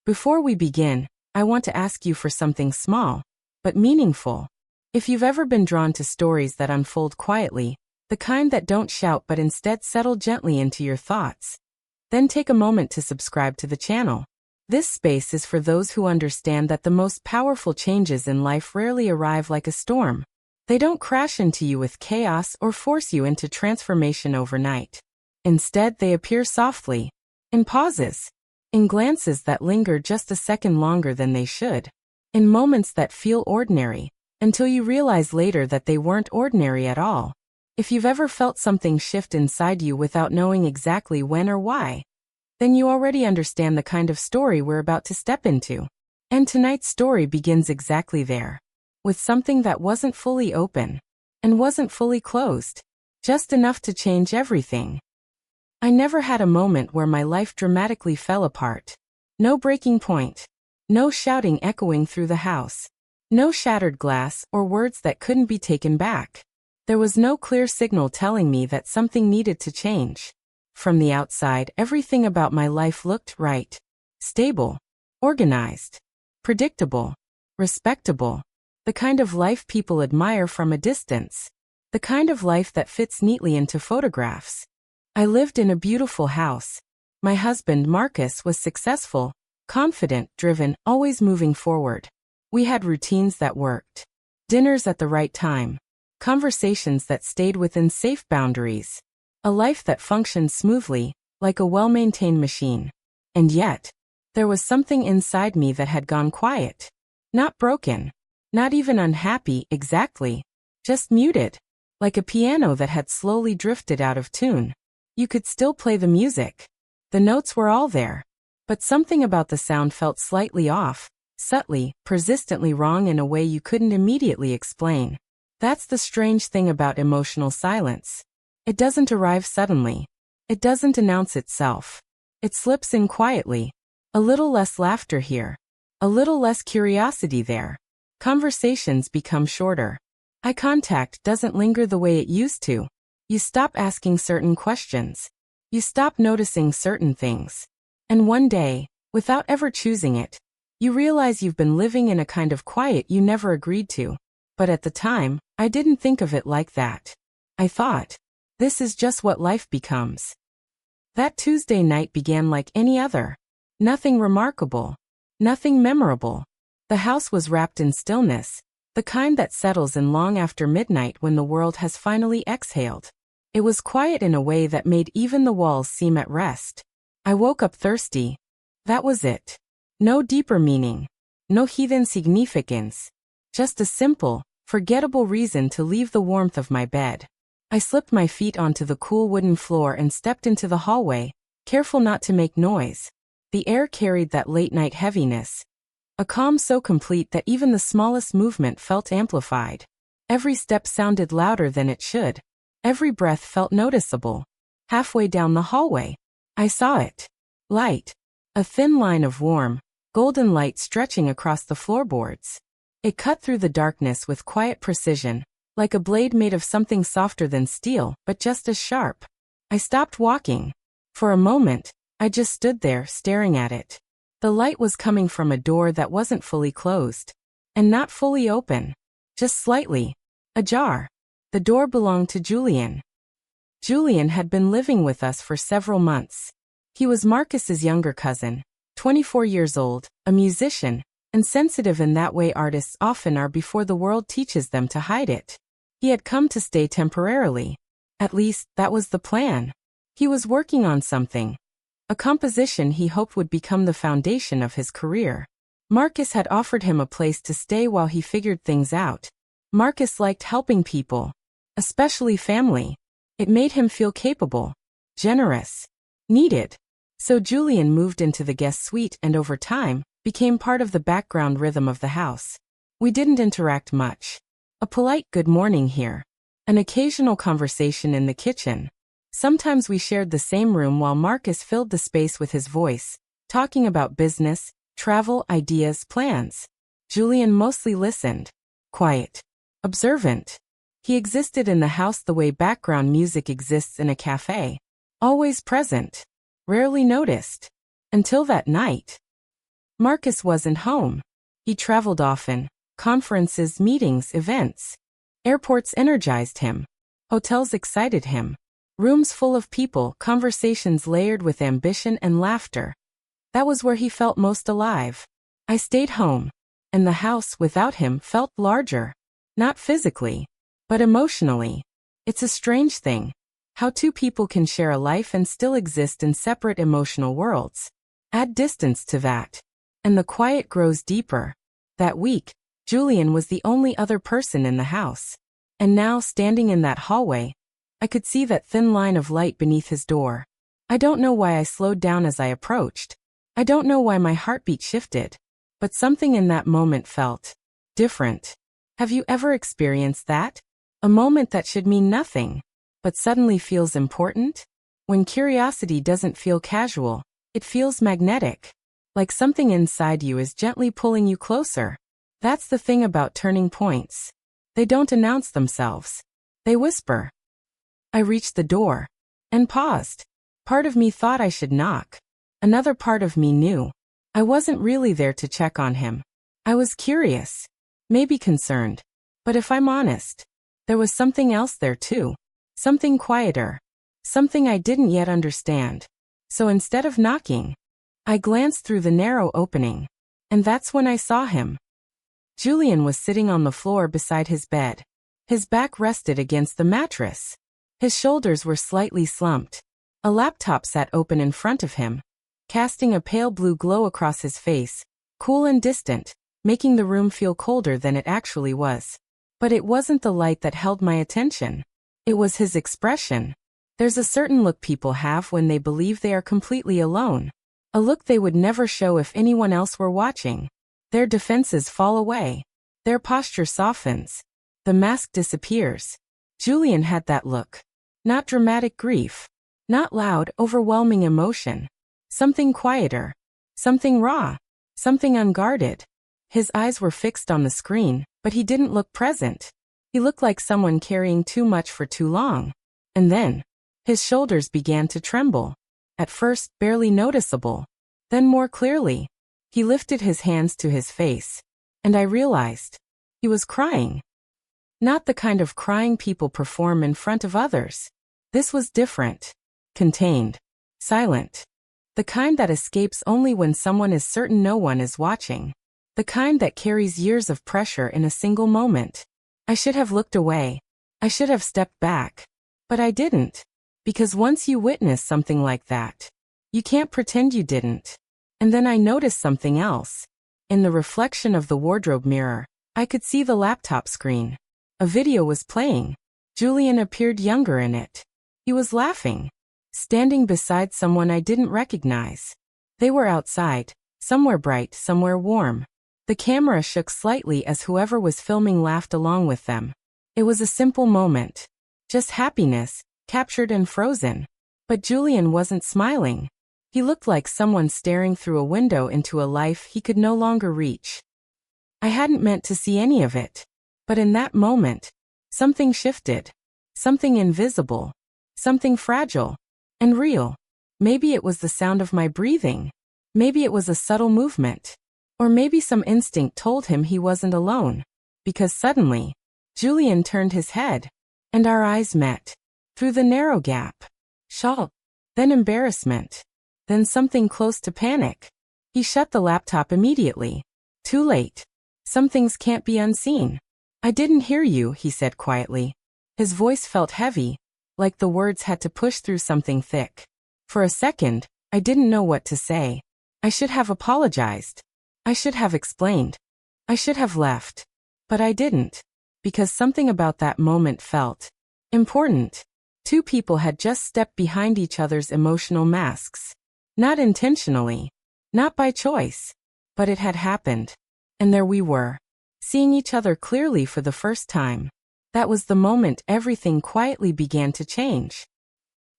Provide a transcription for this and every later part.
Before we begin, I want to ask you for something small, but meaningful. If you've ever been drawn to stories that unfold quietly, the kind that don't shout but instead settle gently into your thoughts, then take a moment to subscribe to the channel. This space is for those who understand that the most powerful changes in life rarely arrive like a storm. They don't crash into you with chaos or force you into transformation overnight. Instead, they appear softly, in pauses, in glances that linger just a second longer than they should, in moments that feel ordinary, until you realize later that they weren't ordinary at all. If you've ever felt something shift inside you without knowing exactly when or why, then you already understand the kind of story we're about to step into. And tonight's story begins exactly there, with something that wasn't fully open, and wasn't fully closed, just enough to change everything. I never had a moment where my life dramatically fell apart. No breaking point. No shouting echoing through the house. No shattered glass or words that couldn't be taken back. There was no clear signal telling me that something needed to change. From the outside, everything about my life looked right. Stable. Organized. Predictable. Respectable. The kind of life people admire from a distance. The kind of life that fits neatly into photographs. I lived in a beautiful house. My husband, Marcus, was successful, confident, driven, always moving forward. We had routines that worked. Dinners at the right time. Conversations that stayed within safe boundaries. A life that functioned smoothly, like a well-maintained machine. And yet, there was something inside me that had gone quiet. Not broken. Not even unhappy, exactly. Just muted. Like a piano that had slowly drifted out of tune. You could still play the music. The notes were all there. But something about the sound felt slightly off, subtly, persistently wrong in a way you couldn't immediately explain. That's the strange thing about emotional silence. It doesn't arrive suddenly. It doesn't announce itself. It slips in quietly. A little less laughter here. A little less curiosity there. Conversations become shorter. Eye contact doesn't linger the way it used to. You stop asking certain questions. You stop noticing certain things. And one day, without ever choosing it, you realize you've been living in a kind of quiet you never agreed to. But at the time, I didn't think of it like that. I thought, this is just what life becomes. That Tuesday night began like any other. Nothing remarkable. Nothing memorable. The house was wrapped in stillness, the kind that settles in long after midnight when the world has finally exhaled. It was quiet in a way that made even the walls seem at rest. I woke up thirsty. That was it. No deeper meaning. No hidden significance. Just a simple, forgettable reason to leave the warmth of my bed. I slipped my feet onto the cool wooden floor and stepped into the hallway, careful not to make noise. The air carried that late-night heaviness. A calm so complete that even the smallest movement felt amplified. Every step sounded louder than it should. Every breath felt noticeable. Halfway down the hallway, I saw it. Light. A thin line of warm, golden light stretching across the floorboards. It cut through the darkness with quiet precision, like a blade made of something softer than steel, but just as sharp. I stopped walking. For a moment, I just stood there, staring at it. The light was coming from a door that wasn't fully closed. And not fully open. Just slightly. Ajar. The door belonged to Julian. Julian had been living with us for several months. He was Marcus's younger cousin, 24 years old, a musician, and sensitive in that way artists often are before the world teaches them to hide it. He had come to stay temporarily. At least, that was the plan. He was working on something. A composition he hoped would become the foundation of his career. Marcus had offered him a place to stay while he figured things out. Marcus liked helping people. Especially family. It made him feel capable. Generous. Needed. So Julian moved into the guest suite and over time, became part of the background rhythm of the house. We didn't interact much. A polite good morning here. An occasional conversation in the kitchen. Sometimes we shared the same room while Marcus filled the space with his voice, talking about business, travel, ideas, plans. Julian mostly listened. Quiet. Observant. He existed in the house the way background music exists in a cafe. Always present. Rarely noticed. Until that night. Marcus wasn't home. He traveled often. Conferences, meetings, events. Airports energized him. Hotels excited him. Rooms full of people, conversations layered with ambition and laughter. That was where he felt most alive. I stayed home, and the house without him felt larger. Not physically, but emotionally. It's a strange thing, how two people can share a life and still exist in separate emotional worlds. Add distance to that, and the quiet grows deeper. That week, Julian was the only other person in the house. And now, standing in that hallway, I could see that thin line of light beneath his door. I don't know why I slowed down as I approached. I don't know why my heartbeat shifted. But something in that moment felt different. Have you ever experienced that? A moment that should mean nothing, but suddenly feels important? When curiosity doesn't feel casual, it feels magnetic. Like something inside you is gently pulling you closer. That's the thing about turning points. They don't announce themselves. They whisper. I reached the door and paused. Part of me thought I should knock. Another part of me knew I wasn't really there to check on him. I was curious, maybe concerned. But if I'm honest, there was something else there too. Something quieter. Something I didn't yet understand. So instead of knocking, I glanced through the narrow opening. And that's when I saw him. Julian was sitting on the floor beside his bed. His back rested against the mattress. His shoulders were slightly slumped. A laptop sat open in front of him, casting a pale blue glow across his face, cool and distant, making the room feel colder than it actually was. But it wasn't the light that held my attention. It was his expression. There's a certain look people have when they believe they are completely alone. A look they would never show if anyone else were watching. Their defenses fall away. Their posture softens. The mask disappears. Julian had that look. Not dramatic grief. Not loud, overwhelming emotion. Something quieter. Something raw. Something unguarded. His eyes were fixed on the screen, but he didn't look present. He looked like someone carrying too much for too long. And then, his shoulders began to tremble. At first, barely noticeable. Then more clearly. He lifted his hands to his face. And I realized. He was crying. Not the kind of crying people perform in front of others. This was different. Contained. Silent. The kind that escapes only when someone is certain no one is watching. The kind that carries years of pressure in a single moment. I should have looked away. I should have stepped back. But I didn't. Because once you witness something like that, you can't pretend you didn't. And then I noticed something else. In the reflection of the wardrobe mirror, I could see the laptop screen. A video was playing. Julian appeared younger in it. He was laughing. Standing beside someone I didn't recognize. They were outside, somewhere bright, somewhere warm. The camera shook slightly as whoever was filming laughed along with them. It was a simple moment. Just happiness, captured and frozen. But Julian wasn't smiling. He looked like someone staring through a window into a life he could no longer reach. I hadn't meant to see any of it. But in that moment, something shifted. Something invisible. Something fragile. And real. Maybe it was the sound of my breathing. Maybe it was a subtle movement. Or maybe some instinct told him he wasn't alone. Because suddenly, Julian turned his head. And our eyes met. Through the narrow gap. Shock. Then embarrassment. Then something close to panic. He shut the laptop immediately. Too late. Some things can't be unseen. I didn't hear you, he said quietly. His voice felt heavy, like the words had to push through something thick. For a second, I didn't know what to say. I should have apologized. I should have explained. I should have left. But I didn't. Because something about that moment felt important. Two people had just stepped behind each other's emotional masks. Not intentionally. Not by choice. But it had happened. And there we were. Seeing each other clearly for the first time. That was the moment everything quietly began to change.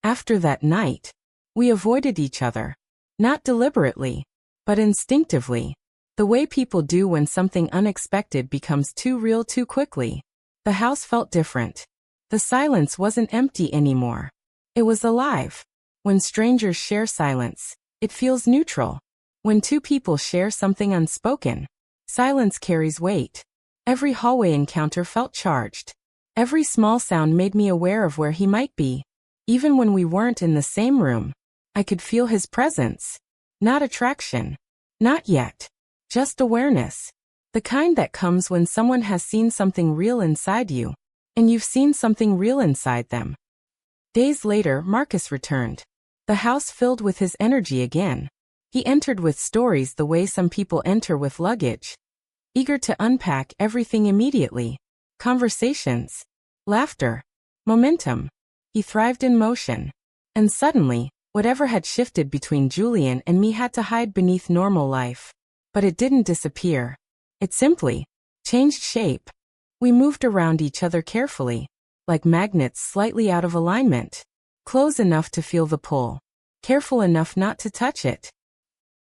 After that night, we avoided each other. Not deliberately, but instinctively. The way people do when something unexpected becomes too real too quickly. The house felt different. The silence wasn't empty anymore. It was alive. When strangers share silence, it feels neutral. When two people share something unspoken, silence carries weight. Every hallway encounter felt charged. Every small sound made me aware of where he might be. Even when we weren't in the same room, I could feel his presence. Not attraction. Not yet. Just awareness. The kind that comes when someone has seen something real inside you, and you've seen something real inside them. Days later, Marcus returned. The house filled with his energy again. He entered with stories the way some people enter with luggage. Eager to unpack everything immediately. Conversations. Laughter. Momentum. He thrived in motion. And suddenly, whatever had shifted between Julian and me had to hide beneath normal life. But it didn't disappear. It simply changed shape. We moved around each other carefully, like magnets slightly out of alignment. Close enough to feel the pull. Careful enough not to touch it.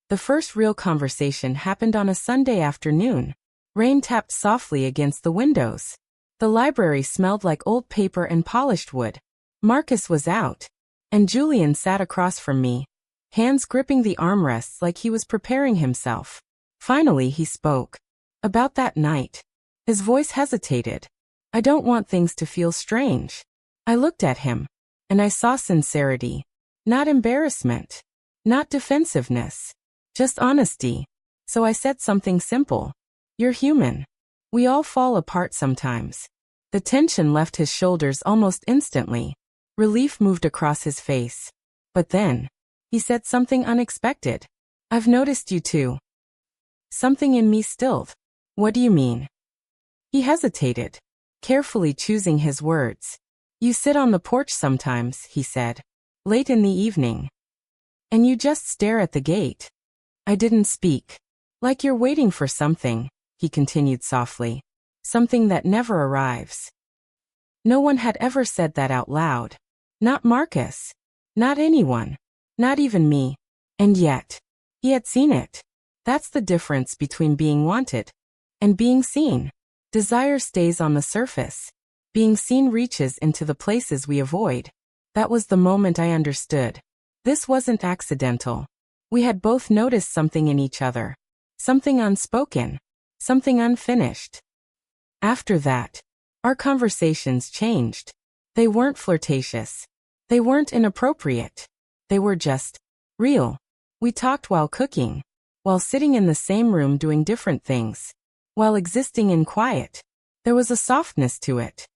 The first real conversation happened on a Sunday afternoon. Rain tapped softly against the windows. The library smelled like old paper and polished wood. Marcus was out, and Julian sat across from me, hands gripping the armrests like he was preparing himself. Finally he spoke. About that night. His voice hesitated. I don't want things to feel strange. I looked at him, and I saw sincerity. Not embarrassment. Not defensiveness. Just honesty. So I said something simple. You're human. We all fall apart sometimes. The tension left his shoulders almost instantly. Relief moved across his face. But then, he said something unexpected. I've noticed you too. Something in me stilled. What do you mean? He hesitated, carefully choosing his words. You sit on the porch sometimes, he said, late in the evening. And you just stare at the gate. I didn't speak. Like you're waiting for something, he continued softly. Something that never arrives. No one had ever said that out loud. Not Marcus. Not anyone. Not even me. And yet, he had seen it. That's the difference between being wanted and being seen. Desire stays on the surface. Being seen reaches into the places we avoid. That was the moment I understood. This wasn't accidental. We had both noticed something in each other. Something unspoken. Something unfinished. After that, our conversations changed. They weren't flirtatious. They weren't inappropriate. They were just real. We talked while cooking, while sitting in the same room doing different things, while existing in quiet. There was a softness to it,